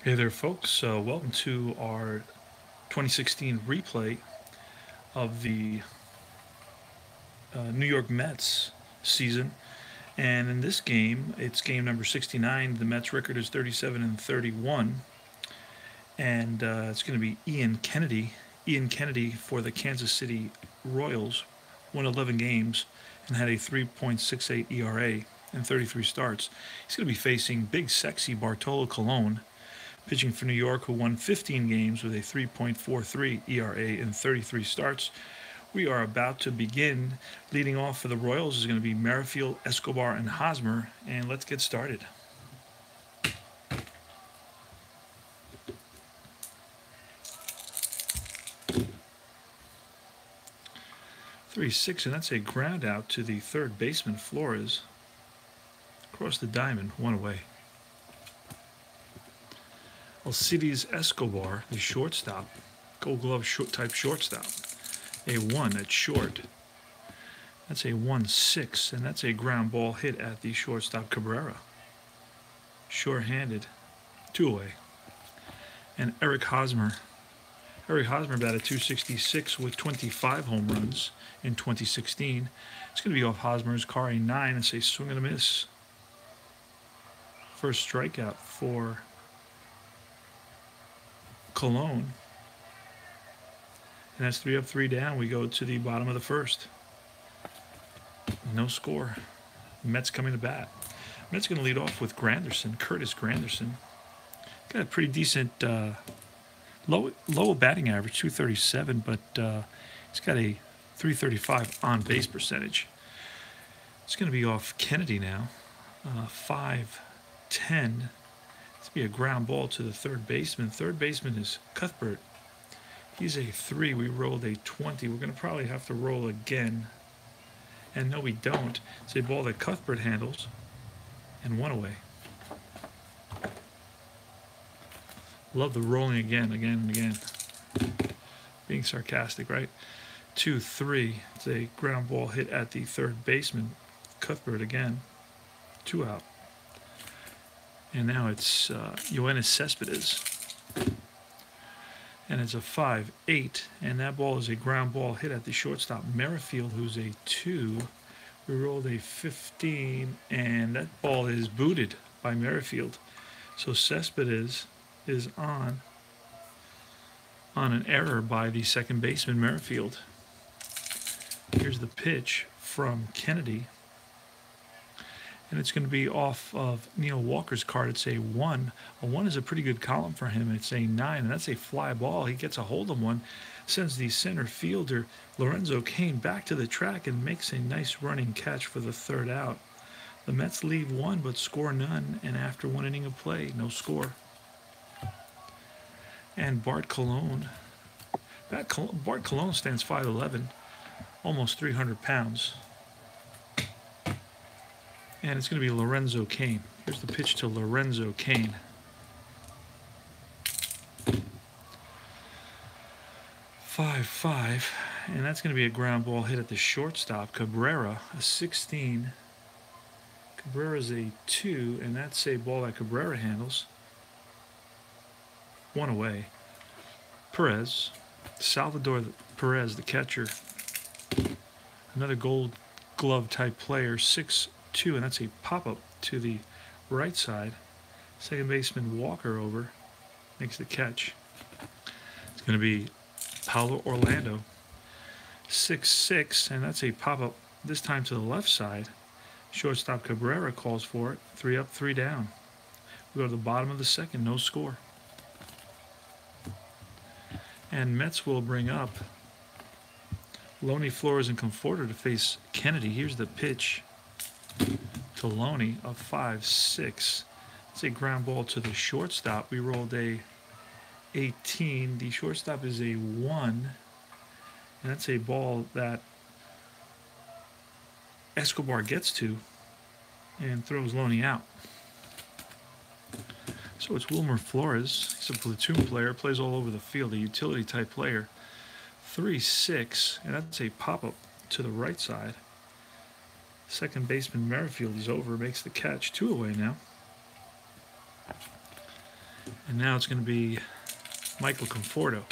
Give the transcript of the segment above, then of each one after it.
Hey there, folks. Welcome to our 2016 replay of the New York Mets season. And in this game, it's game number 69. The Mets record is 37-31. And it's going to be Ian Kennedy. Ian Kennedy for the Kansas City Royals won 11 games and had a 3.68 ERA in 33 starts. He's going to be facing big, sexy Bartolo Colon, pitching for New York, who won 15 games with a 3.43 ERA in 33 starts. We are about to begin. Leading off for the Royals is going to be Merrifield, Escobar, and Hosmer, and let's get started. 3-6, and that's a ground out to the third baseman, Flores. Across the diamond, one away. Alcides Escobar, the shortstop, Gold Glove type shortstop. A 1 at short. That's a 1-6, and that's a ground ball hit at the shortstop Cabrera. Sure-handed, 2 away. And Eric Hosmer. Eric Hosmer batted .266 with 25 home runs in 2016. It's going to be off Hosmer's car, a 9. It's a swing and a miss. First strikeout for Cologne. And that's 3 up, 3 down. We go to the bottom of the first. No score. Mets coming to bat. Mets going to lead off with Granderson, Curtis Granderson. Got a pretty decent low batting average, 237, but he's got a 335 on base percentage. It's going to be off Kennedy now. 5-10. It's going to be a ground ball to the third baseman. Third baseman is Cuthbert. He's a 3. We rolled a 20. We're going to probably have to roll again. And no, we don't. It's a ball that Cuthbert handles. And 1 away. Love the rolling again and again. Being sarcastic, right? 2-3. It's a ground ball hit at the third baseman. Cuthbert again. 2 out. And now it's Yoenis Cespedes. And it's a 5-8. And that ball is a ground ball hit at the shortstop Merrifield, who's a 2. We rolled a 15, and that ball is booted by Merrifield. So Cespedes is on an error by the second baseman, Merrifield. Here's the pitch from Kennedy. And it's going to be off of Neil Walker's card. It's a 1. A 1 is a pretty good column for him. It's a 9, and that's a fly ball. He gets a hold of one, sends the center fielder, Lorenzo Cain, back to the track and makes a nice running catch for the third out. The Mets leave 1 but score none, and after 1 inning of play, no score. And Bart Cologne. Bart Cologne stands 5'11", almost 300 pounds. And it's going to be Lorenzo Cain. Here's the pitch to Lorenzo Cain. 5-5, and that's going to be a ground ball hit at the shortstop, Cabrera, a 16. Cabrera's a 2, and that's a ball that Cabrera handles. 1 away. Perez, Salvador Perez, the catcher. Another Gold Glove type player, 6'2", and that's a pop-up to the right side. Second baseman Walker over, makes the catch. It's going to be Paulo Orlando, 6'6", and that's a pop-up, this time to the left side. Shortstop Cabrera calls for it. 3 up, 3 down. We go to the bottom of the second, no score. And Mets will bring up Loney, Flores, and Conforto to face Kennedy. Here's the pitch to Loney of 5-6. It's a ground ball to the shortstop. We rolled a 18. The shortstop is a 1. And that's a ball that Escobar gets to and throws Loney out. So it's Wilmer Flores. He's a platoon player, plays all over the field, a utility type player. 3-6, and that's a pop-up to the right side. Second baseman Merrifield is over, makes the catch. 2 away now. And now it's going to be Michael Conforto.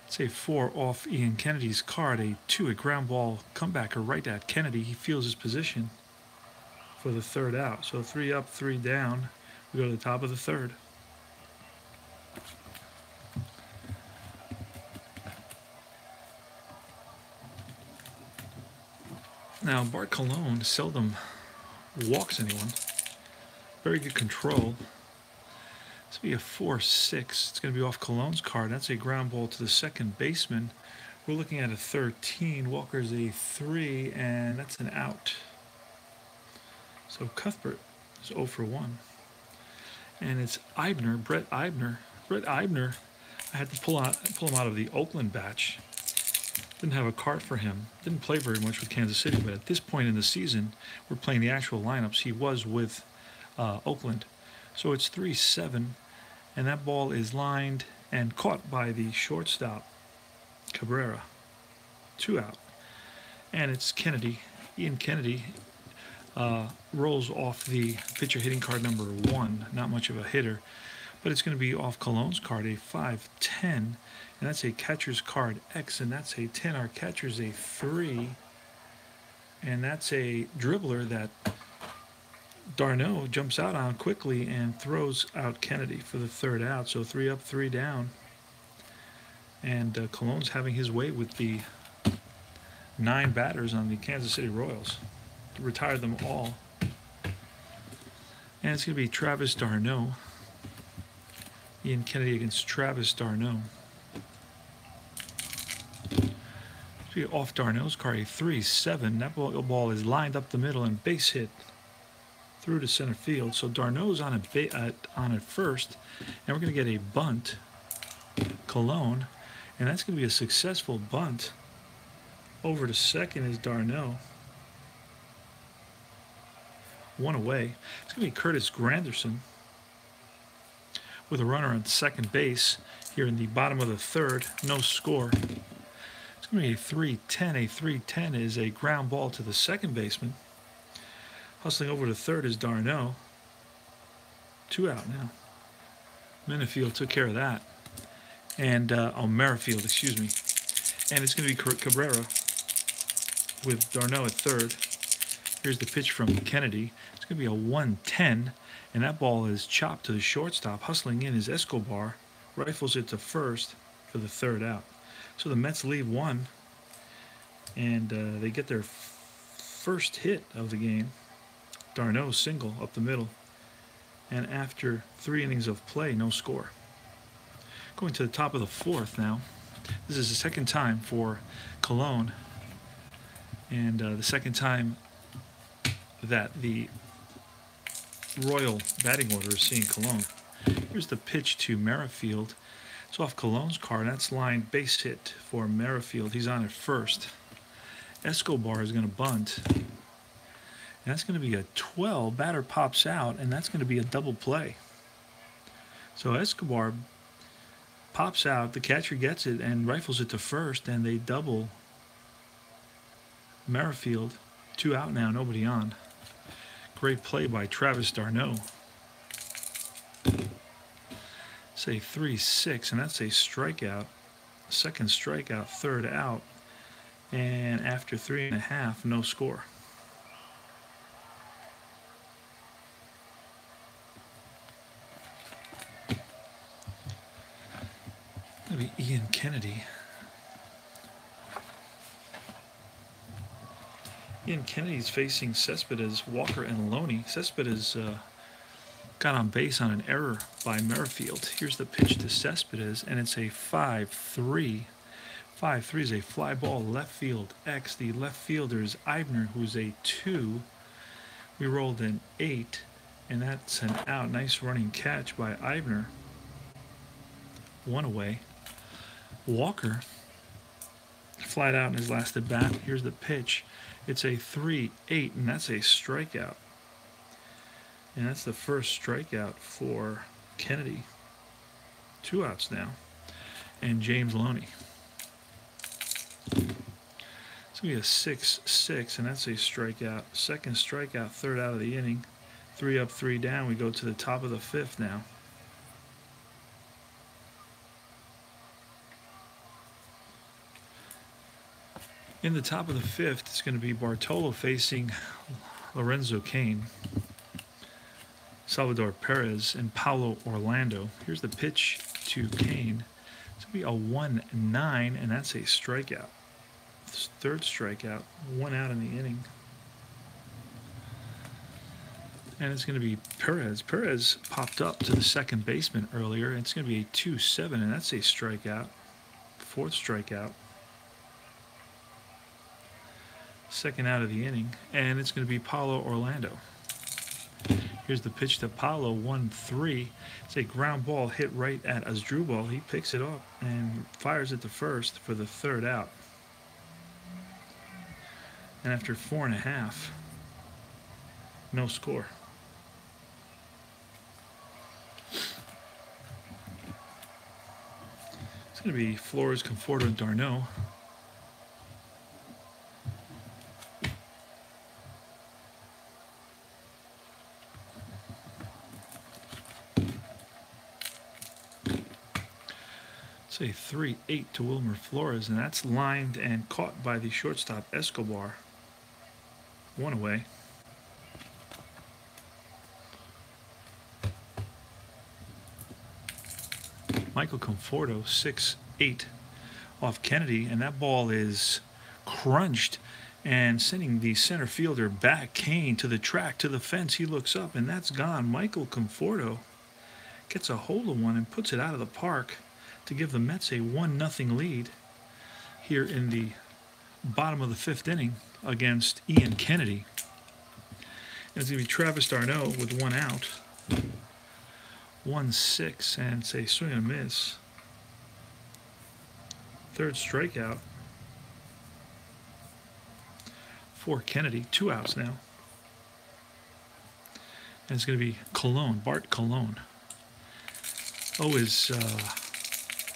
It's a 4 off Ian Kennedy's card, a 2, a ground ball comebacker right at Kennedy. He feels his position for the third out. So 3 up, 3 down. We go to the top of the third. Now, Bart Cologne seldom walks anyone. Very good control. This will be a 4-6. It's going to be off Cologne's card. That's a ground ball to the second baseman. We're looking at a 13. Walker's a 3, and that's an out. So Cuthbert is 0 for 1. And it's Eibner, Brett Eibner. Brett Eibner, I had to pull him out of the Oakland batch. Didn't have a card for him. Didn't play very much with Kansas City, but at this point in the season, we're playing the actual lineups. He was with Oakland. So it's 3-7, and that ball is lined and caught by the shortstop, Cabrera. 2 out. And it's Kennedy. Ian Kennedy rolls off the pitcher hitting card number 1. Not much of a hitter, but it's going to be off Cologne's card, a 5-10, and that's a catcher's card X, and that's a 10. Our catcher's a 3, and that's a dribbler that Darno jumps out on quickly and throws out Kennedy for the third out. So 3 up, 3 down. And Cologne's having his way with the 9 batters on the Kansas City Royals. Retired them all. And it's going to be Travis d'Arnaud. Ian Kennedy against Travis d'Arnaud. Off d'Arnaud's card, a 3-7. That ball is lined up the middle and base hit through to center field. So d'Arnaud's on at first, and we're going to get a bunt, Cologne, and that's going to be a successful bunt. Over to second is d'Arnaud. 1 away. It's going to be Curtis Granderson with a runner on second base here in the bottom of the third. No score. It's going to be a 3-10. A 3-10 is a ground ball to the second baseman. Hustling over to third is d'Arnaud. 2 out now. Minifield took care of that. And, Merrifield, excuse me. And it's going to be Cabrera with d'Arnaud at third. Here's the pitch from Kennedy. It's going to be a 1-10, and that ball is chopped to the shortstop. Hustling in is Escobar. Rifles it to first for the third out. So the Mets leave 1, and they get their first hit of the game. d'Arnaud single up the middle. And after 3 innings of play, no score. Going to the top of the fourth now. This is the second time for Cologne, and the second time that the Royal batting order is seeing Cologne. Here's the pitch to Merrifield. It's off Cologne's card. That's lined base hit for Merrifield. He's on at first. Escobar is going to bunt. And that's going to be a 12. Batter pops out, and that's going to be a double play. So Escobar pops out, the catcher gets it and rifles it to first, and they double Merrifield. 2 out now, nobody on. Great play by Travis d'Arnaud. It's a 3-6, and that's a strikeout. Second strikeout, third out. And after 3.5, no score. That'll be Ian Kennedy. Ian Kennedy's facing Cespedes, Walker, and Loney. Cespedes got on base on an error by Merrifield. Here's the pitch to Cespedes, and it's a 5-3. 5-3 is a fly ball left field X. The left fielder is Eibner, who's a 2. We rolled an 8, and that's an out. Nice running catch by Eibner. 1 away. Walker flied out in his last at bat. Here's the pitch. It's a 3-8, and that's a strikeout. And that's the first strikeout for Kennedy. 2 outs now. And James Loney. It's going to be a 6-6, and that's a strikeout. Second strikeout, third out of the inning. 3 up, 3 down. We go to the top of the fifth now. In the top of the fifth, it's going to be Bartolo facing Lorenzo Cain, Salvador Perez, and Paulo Orlando. Here's the pitch to Cain. It's going to be a 1-9, and that's a strikeout. Third strikeout, 1 out in the inning. And it's going to be Perez. Perez popped up to the second baseman earlier. It's going to be a 2-7, and that's a strikeout. Fourth strikeout. Second out of the inning. And it's going to be Paulo Orlando. Here's the pitch to Paulo, 1-3. It's a ground ball hit right at Asdrubal. He picks it up and fires it to first for the third out. And after 4.5, no score. It's going to be Flores, Conforto, and d'Arnaud. It's a 3-8 to Wilmer Flores, and that's lined and caught by the shortstop Escobar. 1 away. Michael Conforto, 6-8 off Kennedy, and that ball is crunched and sending the center fielder back, Cain, to the track, to the fence. He looks up, and that's gone. Michael Conforto gets a hold of one and puts it out of the park to give the Mets a 1-0 lead here in the bottom of the fifth inning against Ian Kennedy. And it's going to be Travis d'Arnaud with 1 out. 1-6, and it's a swing and a miss. Third strikeout for Kennedy. 2 outs now. And it's going to be Colon, Bart Colon. Always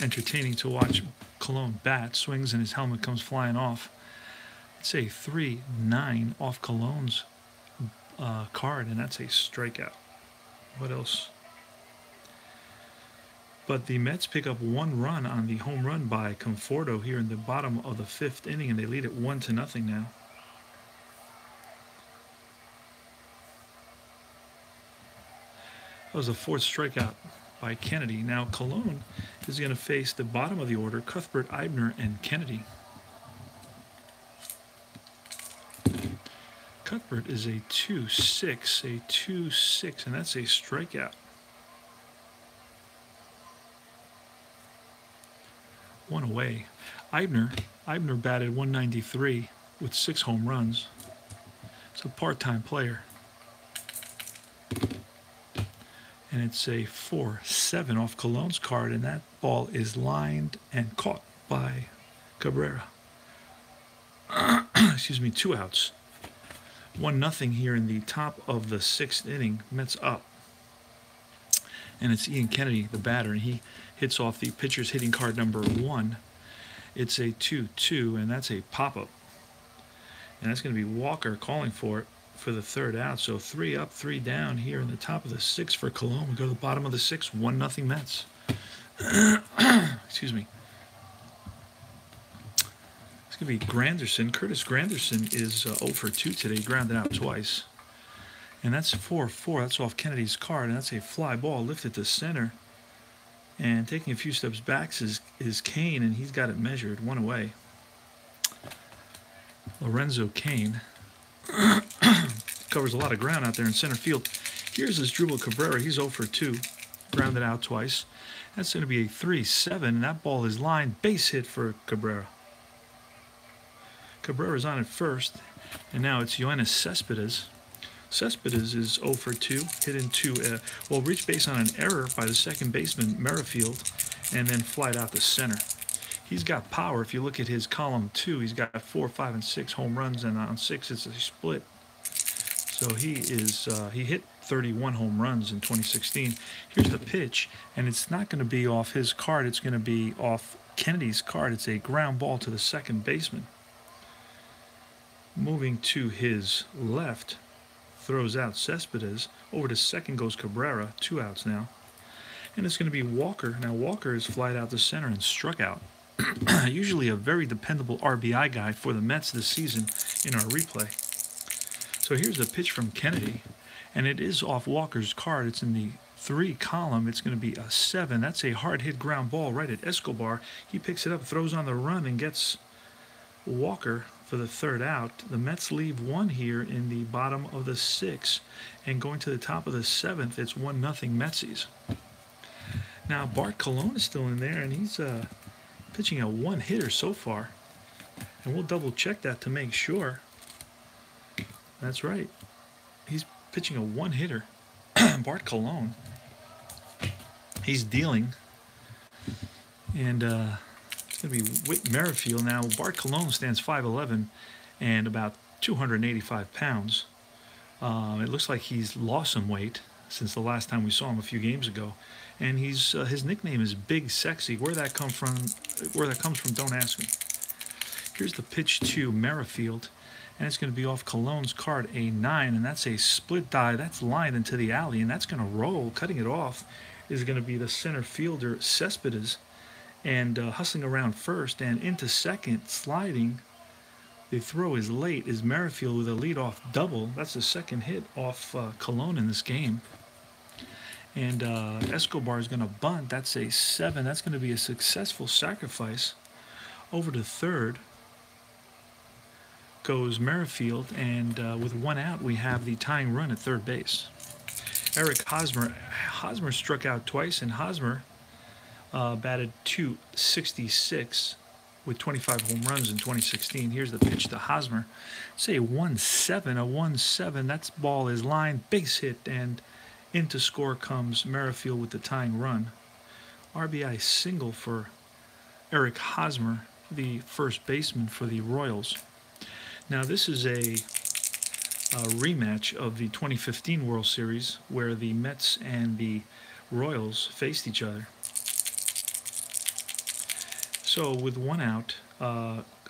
entertaining to watch Colon bat. Swings and his helmet comes flying off. It's a 3-9 off Colon's card, and that's a strikeout. What else? But the Mets pick up 1 run on the home run by Conforto here in the bottom of the fifth inning, and they lead it 1-0 now. That was a fourth strikeout by Kennedy. Now Colon is going to face the bottom of the order, Cuthbert, Eibner, and Kennedy. Cuthbert is a 2-6, and that's a strikeout. 1 away. Eibner batted 193 with 6 home runs. It's a part-time player. And it's a 4-7 off Colon's card, and that ball is lined and caught by Cabrera. Excuse me, 2 outs. 1-0 here in the top of the sixth inning. Mets up. And it's Ian Kennedy, the batter, and he hits off the pitcher's hitting card number 1. It's a 2-2, and that's a pop-up. And that's going to be Walker calling for it for the third out. So 3 up, 3 down here in the top of the sixth for Colon. We go to the bottom of the sixth, 1-0 Mets. Excuse me. It's going to be Granderson. Curtis Granderson is 0 for 2 today, grounded out twice. And that's 4-4. That's off Kennedy's card, and that's a fly ball lifted to center. And taking a few steps back is Cain, and he's got it measured. 1 away. Lorenzo Cain covers a lot of ground out there in center field. Here's Asdrubal Cabrera. He's 0 for 2, grounded out twice. That's going to be a 3-7, and that ball is lined. Base hit for Cabrera. Cabrera's on at first, and now it's Yoenis Cespedes. Cespedes is 0 for 2, hit into reached base on an error by the second baseman Merrifield, and then flied out to center. He's got power. If you look at his column 2, he's got 4, 5, and 6 home runs, and on 6 it's a split. So he hit 31 home runs in 2016. Here's the pitch, and it's not going to be off his card. It's going to be off Kennedy's card. It's a ground ball to the second baseman. Moving to his left, throws out Cespedes. Over to second goes Cabrera. 2 outs now. And it's going to be Walker. Now Walker is flied out to center and struck out. Usually a very dependable RBI guy for the Mets this season in our replay. So here's the pitch from Kennedy, and it is off Walker's card. It's in the 3 column. It's going to be a 7. That's a hard hit ground ball right at Escobar. He picks it up, throws on the run, and gets Walker for the 3rd out. The Mets leave 1 here in the bottom of the 6th, and going to the top of the 7th, it's 1-0 Metsies. Now Bart Colon is still in there, and he's pitching a 1-hitter so far, and we'll double check that to make sure. That's right, he's pitching a 1-hitter. Bart Colon, he's dealing, and it's going to be Whit Merrifield. Now Bart Colon stands 5'11" and about 285 pounds. It looks like he's lost some weight since the last time we saw him a few games ago, and he's his nickname is Big Sexy. Where that comes from, don't ask me. Here's the pitch to Merrifield, and it's going to be off Colon's card, a 9, and that's a split die. That's lined into the alley, and that's going to roll. Cutting it off is going to be the center fielder Cespedes, and hustling around first and into second, sliding. The throw is late, is Merrifield with a leadoff double. That's the 2nd hit off Colon in this game. And Escobar is going to bunt. That's a 7. That's going to be a successful sacrifice. Over to 3rd goes Merrifield, and with 1 out, we have the tying run at 3rd base. Eric Hosmer struck out twice, and Hosmer batted .266 with 25 home runs in 2016. Here's the pitch to Hosmer. It's a 1-7, a 1-7. That ball is lined, base hit, and into score comes Merrifield with the tying run. RBI single for Eric Hosmer, the first baseman for the Royals. Now this is a rematch of the 2015 World Series where the Mets and the Royals faced each other. So with 1 out,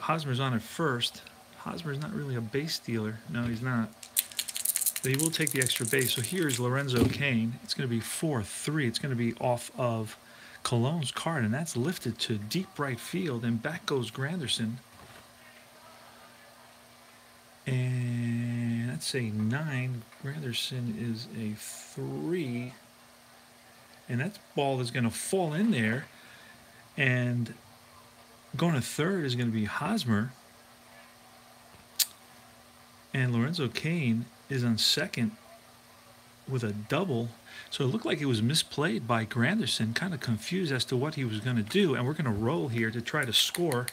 Hosmer's on at first. Hosmer's not really a base stealer. No, he's not. But he will take the extra base. So here's Lorenzo Cain. It's going to be 4-3. It's going to be off of Colon's card, and that's lifted to deep right field, and back goes Granderson. And that's a 9. Granderson is a 3. And that ball is going to fall in there, and going to 3rd is going to be Hosmer, and Lorenzo Cain is on 2nd with a double. So it looked like it was misplayed by Granderson, kind of confused as to what he was going to do, and we're going to roll here to try to score.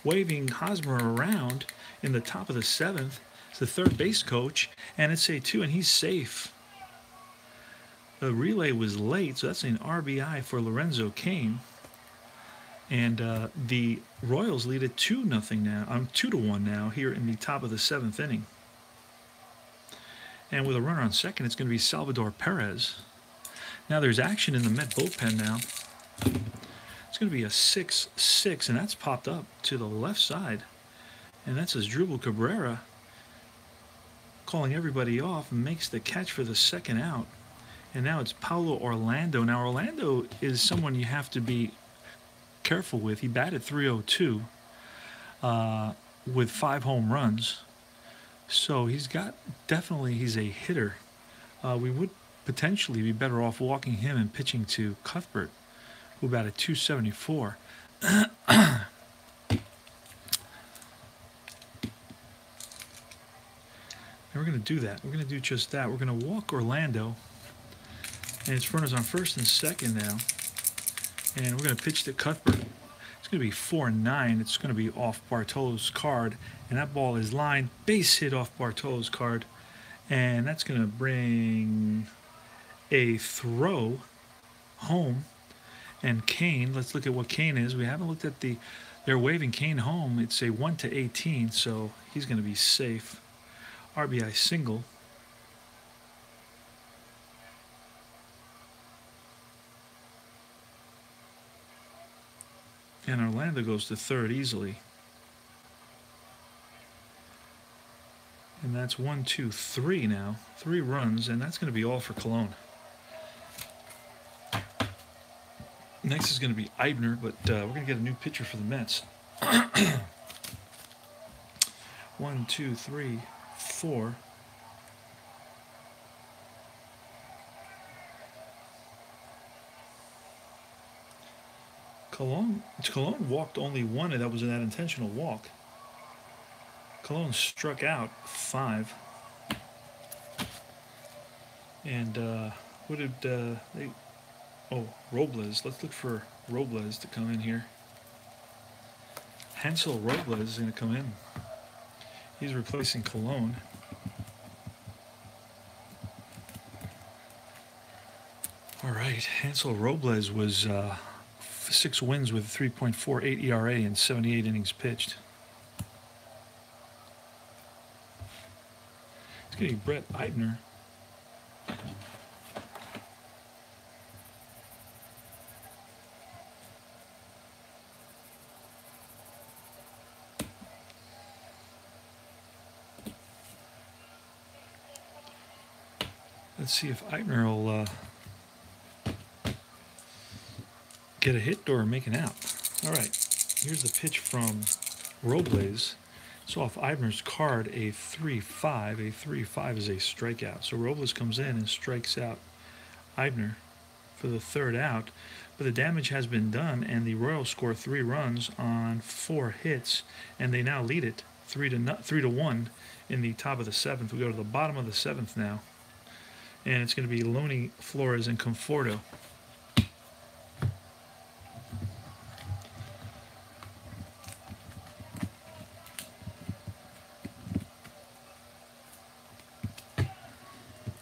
Waving Hosmer around in the top of the 7th is the 3rd base coach, and it's a 2, and he's safe. The relay was late, so that's an RBI for Lorenzo Cain. And the Royals lead it 2-0 now. 2-1 now here in the top of the 7th inning. And with a runner on 2nd, it's going to be Salvador Perez. Now there's action in the Met bullpen now. It's going to be a 6-6, and that's popped up to the left side. And that's Asdrubal Cabrera calling everybody off and makes the catch for the 2nd out. And now it's Paulo Orlando. Now Orlando is someone you have to be careful with. He batted .302 with 5 home runs, so he's a hitter. We would potentially be better off walking him and pitching to Cuthbert, who batted .274. And we're going to do that. We're going to do just that. We're going to walk Orlando, and it's runners on 1st and 2nd now. And we're going to pitch to Cuthbert. It's going to be 4-9. It's going to be off Bartolo's card. And that ball is lined. Base hit off Bartolo's card. And that's going to bring a throw home. And Cain, let's look at what Cain is. We haven't looked at they're waving Cain home. It's a 1-18, so he's going to be safe. RBI single. And Orlando goes to 3rd easily. And that's 1, 2, 3 now. 3 runs, and that's going to be all for Colon. Next is going to be Eibner, but we're going to get a new pitcher for the Mets. 1, 2, 3, 4. Cologne walked only one, and that was an intentional walk. Cologne struck out 5. And what did they? Oh, Robles. Let's look for Robles to come in here. Hansel Robles is going to come in. He's replacing Cologne. All right, Hansel Robles was 6 wins with 3.48 ERA and 78 innings pitched. It's going to be Brett Eibner. Let's see if Eibner will get a hit or make an out. All right, here's the pitch from Robles. So off Eibner's card, a 3-5. A 3-5 is a strikeout. So Robles comes in and strikes out Eibner for the 3rd out. But the damage has been done, and the Royals score 3 runs on 4 hits, and they now lead it 3-1 in the top of the 7th. We go to the bottom of the 7th now, and it's going to be Loney, Flores, and Conforto.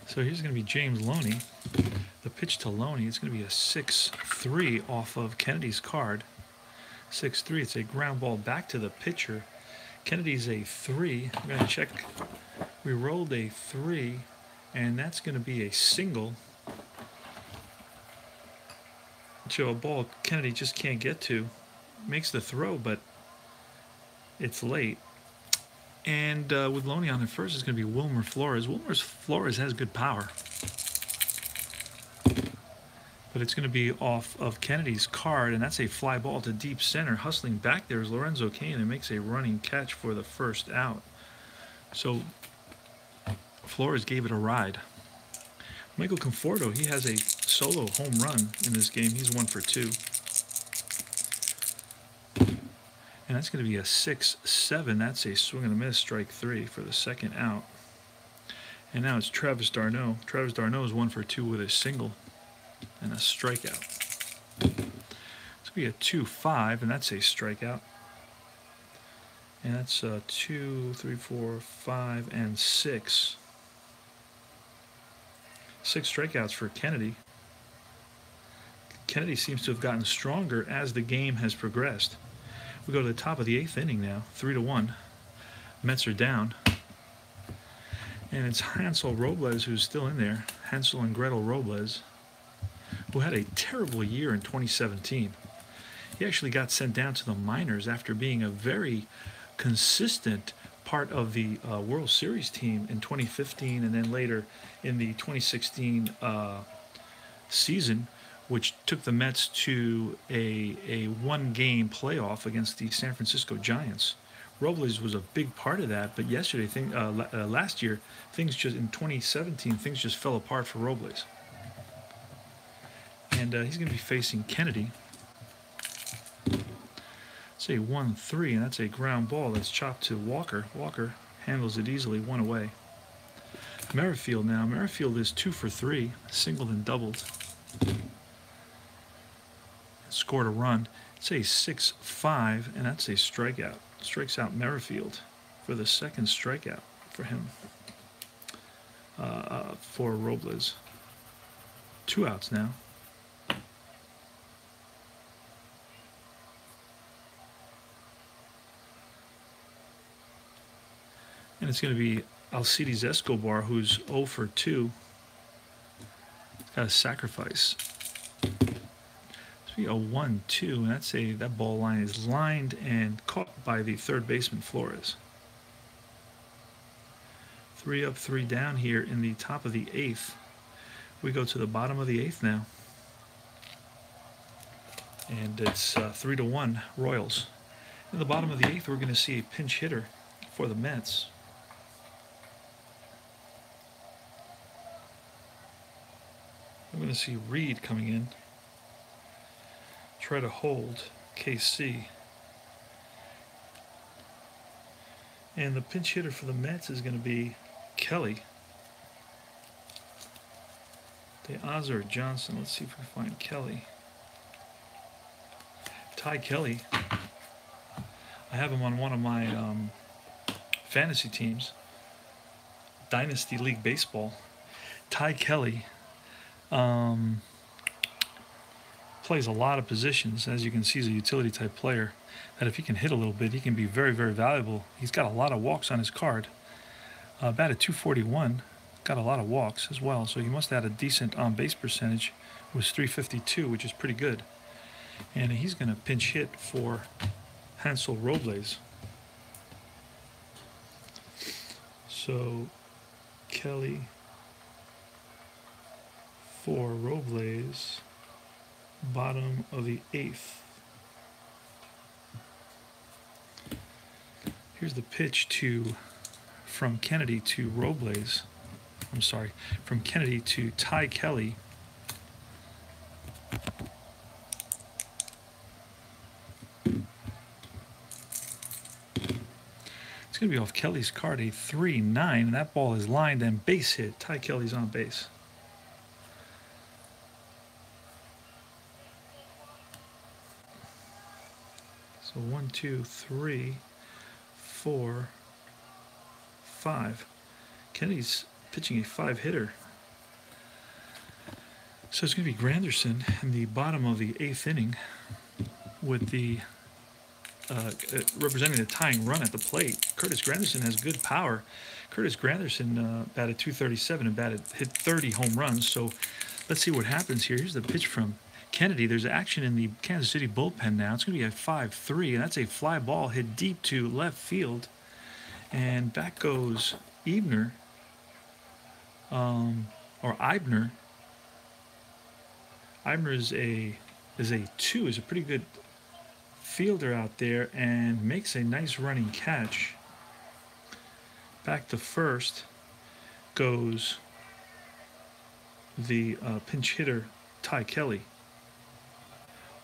So here's going to be James Loney. The pitch to Loney, it's going to be a 6-3 off of Kennedy's card. 6-3, it's a ground ball back to the pitcher. Kennedy's a 3. I'm going to check. We rolled a 3, and that's going to be a single. So a ball Kennedy just can't get to. Makes the throw, but it's late. And with Loney on the first, it's going to be Wilmer Flores. Flores has good power. But it's going to be off of Kennedy's card, and that's a fly ball to deep center. Hustling back there is Lorenzo Cain, and makes a running catch for the 1st out. So Flores gave it a ride. Michael Conforto, he has a solo home run in this game. He's 1 for 2. And that's going to be a 6-7. That's a swing and a miss, strike 3 for the 2nd out. And now it's Travis d'Arnaud. Travis d'Arnaud is 1 for 2 with a single and a strikeout. It's going to be a 2-5, and that's a strikeout. And that's 2, 3, 4, 5, and 6. 6 strikeouts for Kennedy. Kennedy seems to have gotten stronger as the game has progressed. We go to the top of the 8th inning now, 3-1. Mets are down. And it's Hansel Robles who's still in there. Hansel and Gretel Robles, who had a terrible year in 2017. He actually got sent down to the minors after being a very consistent part of the World Series team in 2015, and then later in the 2016 season, which took the Mets to a 1-game playoff against the San Francisco Giants. Robles was a big part of that, but last year, in 2017, things just fell apart for Robles. And he's going to be facing Kennedy. It's a 1-3, and that's a ground ball that's chopped to Walker. Walker handles it easily, 1 away. Merrifield now. Merrifield is 2 for 3, singled and doubled. Scored a run. It's a 6-5, and that's a strikeout. Strikes out Merrifield for the 2nd strikeout for him. For Robles. 2 outs now. And it's going to be Alcides Escobar, who's 0 for 2. He's got a sacrifice. It's going to be a 1-2, and that ball line is lined and caught by the 3rd baseman, Flores. 3 up, 3 down here in the top of the 8th. We go to the bottom of the 8th now. and it's 3-1 Royals. In the bottom of the 8th, we're going to see a pinch hitter for the Mets. I'm going to see Reed coming in, try to hold KC. And the pinch hitter for the Mets is going to be Kelly. De Aza or Johnson. Let's see if we can find Kelly. Ty Kelly. I have him on one of my fantasy teams. Dynasty League Baseball. Ty Kelly plays a lot of positions. As you can see, he's a utility type player. That if he can hit a little bit, he can be very, very valuable. He's got a lot of walks on his card. Batted .241, got a lot of walks as well. So he must have had a decent on-base percentage. It was .352, which is pretty good. And he's going to pinch hit for Hansel Robles. So Kelly for Robles, bottom of the 8th. Here's the pitch from Kennedy to Robles. I'm sorry, from Kennedy to Ty Kelly. It's going to be off Kelly's card, a 3-9, and that ball is lined and base hit. Ty Kelly's on base. So 1, 2, 3, 4, 5. Kennedy's pitching a 5-hitter. So it's going to be Granderson in the bottom of the 8th inning with the representing the tying run at the plate. Curtis Granderson has good power. Curtis Granderson batted .237 and hit 30 home runs. So let's see what happens here. Here's the pitch from Kennedy. There's action in the Kansas City bullpen now. It's going to be a 5-3, and that's a fly ball hit deep to left field. And back goes Ebner, or Eibner. Eibner is a 2, is a pretty good fielder out there and makes a nice running catch. Back to first goes the pinch hitter Ty Kelly.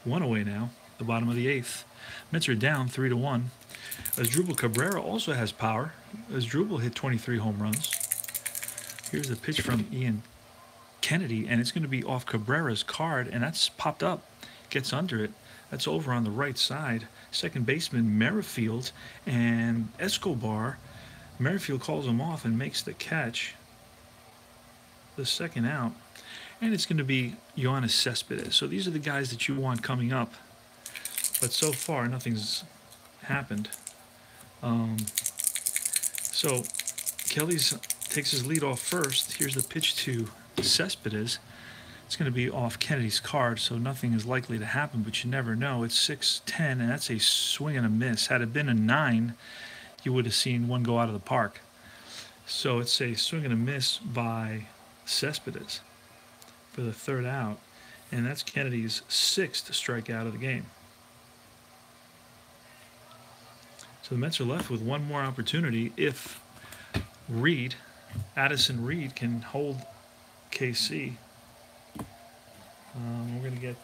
1 away now, the bottom of the 8th. Mets are down 3-1. Asdrubal Cabrera also has power. Asdrubal hit 23 home runs. Here's the pitch from Ian Kennedy, and it's going to be off Cabrera's card, and that's popped up. Gets under it. That's over on the right side. Second baseman Merrifield and Escobar. Merrifield calls him off and makes the catch. The second out. And it's going to be Yoenis Cespedes. So these are the guys that you want coming up. But so far, nothing's happened. So Kelly takes his lead off first. Here's the pitch to Cespedes. It's going to be off Kennedy's card, so nothing is likely to happen, but you never know. It's 6-10, and that's a swing and a miss. Had it been a 9, you would have seen one go out of the park. So it's a swing and a miss by Cespedes for the third out, and that's Kennedy's 6th strikeout of the game. So the Mets are left with one more opportunity if Addison Reed can hold KC. We're going to get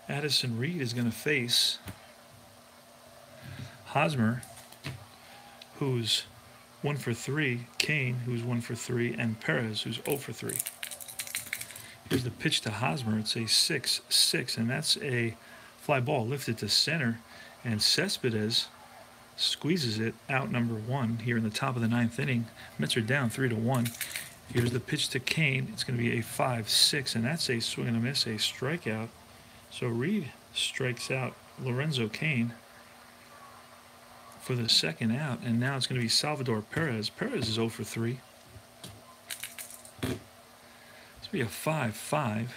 Addison Reed is going to face Hosmer, who's 1 for 3, Kane, who's 1 for 3, and Perez, who's 0 for 3. Here's the pitch to Hosmer. It's a 6-6, and that's a fly ball lifted to center, and Cespedes squeezes it out number 1 here in the top of the 9th inning. Mets are down 3-1. Here's the pitch to Kane. It's going to be a 5-6, and that's a swing and a miss, a strikeout. So Reed strikes out Lorenzo Kane for the second out, and now it's going to be Salvador Perez. Perez is 0 for 3. It's going to be a 5-5.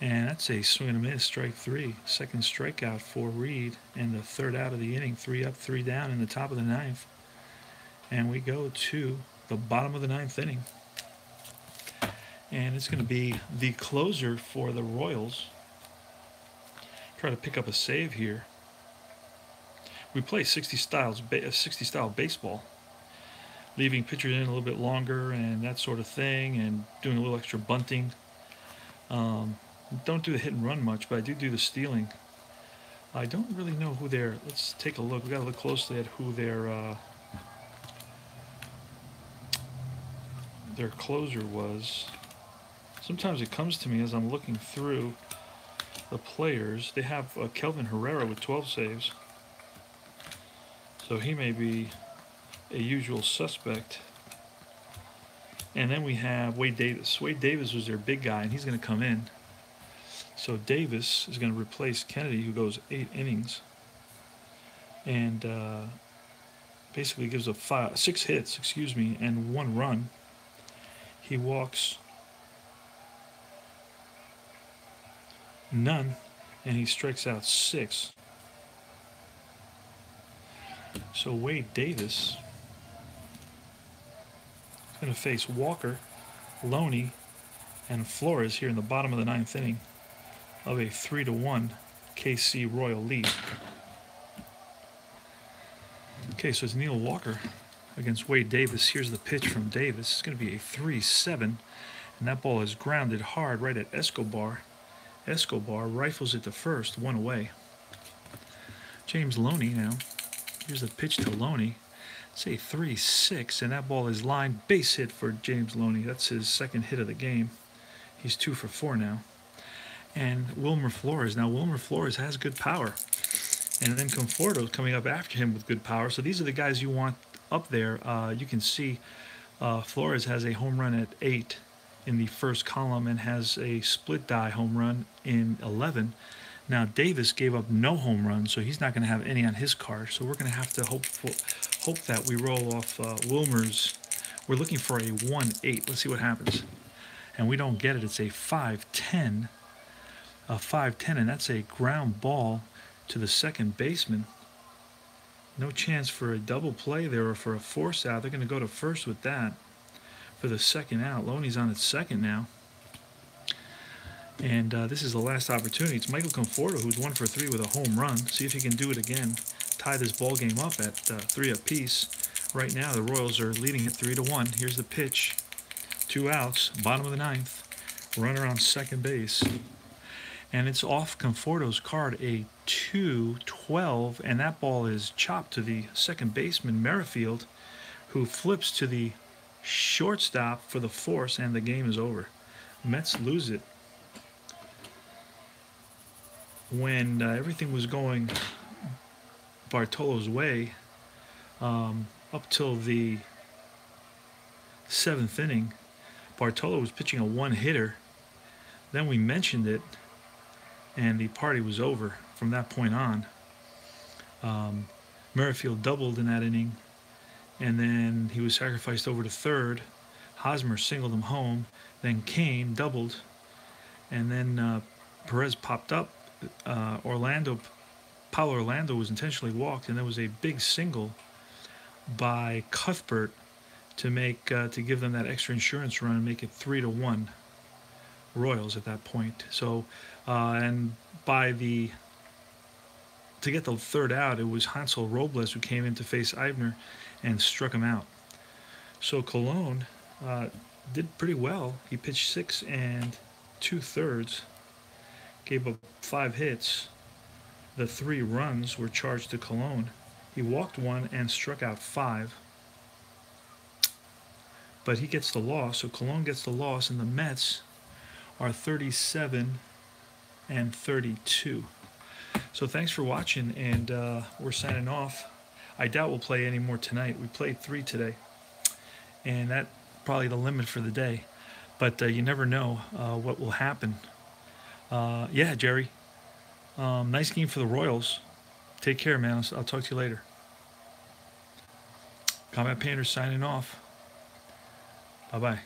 And that's a swing and a miss, strike three. Second strikeout for Reed, and the third out of the inning. 3 up, 3 down in the top of the ninth. And we go to the bottom of the ninth inning. And it's going to be the closer for the Royals. Try to pick up a save here. We play 60 style baseball, leaving pitchers in a little bit longer and that sort of thing, and doing a little extra bunting. Don't do the hit and run much, but I do the stealing. I don't really know who they're. Let's take a look. We got to look closely at who their closer was. Sometimes it comes to me as I'm looking through the players. They have Kelvin Herrera with 12 saves, so he may be a usual suspect. And then we have Wade Davis. Wade Davis was their big guy, and he's going to come in. So Davis is going to replace Kennedy, who goes 8 innings, and basically gives up 6 hits, and 1 run. He walks none, and he strikes out 6. So Wade Davis is going to face Walker, Loney, and Flores here in the bottom of the ninth inning of a 3-1 KC Royal lead. Okay, so it's Neil Walker against Wade Davis. Here's the pitch from Davis. It's going to be a 3-7, and that ball is grounded hard right at Escobar. Escobar rifles it to first, 1 away. James Loney now. Here's the pitch to Loney. It's a 3-6, and that ball is lined. Base hit for James Loney. That's his second hit of the game. He's 2 for 4 now. And Wilmer Flores. Now, Wilmer Flores has good power. And then Conforto's coming up after him with good power. So these are the guys you want up there. You can see Flores has a home run at 8 in the first column and has a split die home run in 11. Now, Davis gave up no home runs, so he's not going to have any on his card. So we're going to have to hope that we roll off Wilmer's. We're looking for a 1-8. Let's see what happens. And we don't get it. It's a 5-10. A 5-10, and that's a ground ball to the second baseman. No chance for a double play there or for a force out. They're going to go to first with that for the second out. Loney's on at second now. And this is the last opportunity. It's Michael Conforto, who's 1 for 3 with a home run. See if he can do it again. Tie this ball game up at 3 apiece. Right now, the Royals are leading it 3-1. Here's the pitch. 2 outs, bottom of the ninth. Runner on second base. And it's off Conforto's card, a 2-12, and that ball is chopped to the second baseman, Merrifield, who flips to the shortstop for the force, and the game is over. Mets lose it. When everything was going Bartolo's way up till the 7th inning, Bartolo was pitching a 1-hitter. Then we mentioned it, and the party was over from that point on. Merrifield doubled in that inning, and then he was sacrificed over to third. Hosmer singled him home. Then Kane doubled, and then Perez popped up. Paulo Orlando was intentionally walked, and there was a big single by Cuthbert to give them that extra insurance run and make it 3-1 Royals at that point. So. And to get the third out, it was Hansel Robles who came in to face Eibner and struck him out. So Colon did pretty well. He pitched 6 2/3, gave up 5 hits. The 3 runs were charged to Colon. He walked 1 and struck out 5. But he gets the loss, so Colon gets the loss, and the Mets are 37 and 32. So thanks for watching, and we're signing off. I doubt we'll play any more tonight. We played 3 today, and that's probably the limit for the day. But you never know what will happen. Yeah, Jerry. Nice game for the Royals. Take care, man. I'll talk to you later. Combat Painter signing off. Bye-bye.